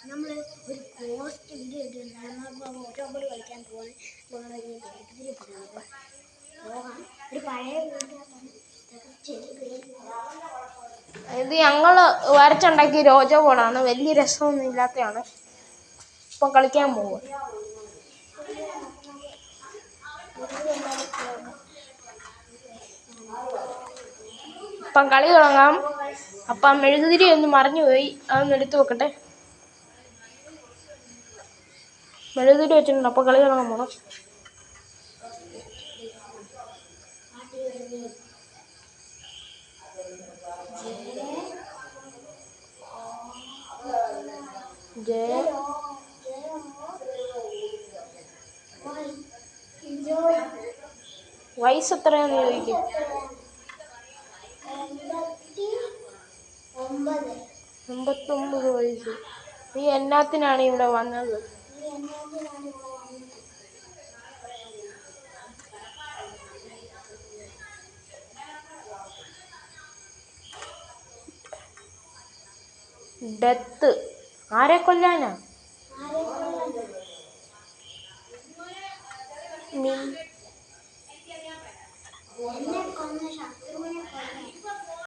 നമ്മൾ ഒരു post video ഇട്ടിട്ടുണ്ടായിരുന്നു. ഓരോ ബോൾ കളിക്കാൻ പോകാൻ പോകാം. ഒരു പഴയ ഇത് ഞങ്ങൾ വരച്ചുണ്ടാക്കിയ രോജ ബോളാണ്. വലിയ രസമൊന്നും ഇല്ലാത്തതാണ്. ഇപ്പം കളിക്കാൻ പോകും. ഇപ്പം കളി തുടങ്ങാം. അപ്പം മെഴുകുതിരി ഒന്ന് മറിഞ്ഞുപോയി, അതൊന്ന് എടുത്തു വെക്കട്ടെ. മെഴുകുതിരി വെച്ചിട്ടുണ്ട്. അപ്പം കളി തുടങ്ങാൻ പോകണം. വയസ്സ് എത്രയാന്ന് ചോദിക്കും. 89 വയസ്സ്. നീ എന്നാത്തിനാണ് ഇവിടെ വന്നത്? ഡെത്ത്. ആരെ കൊല്ലാനാ?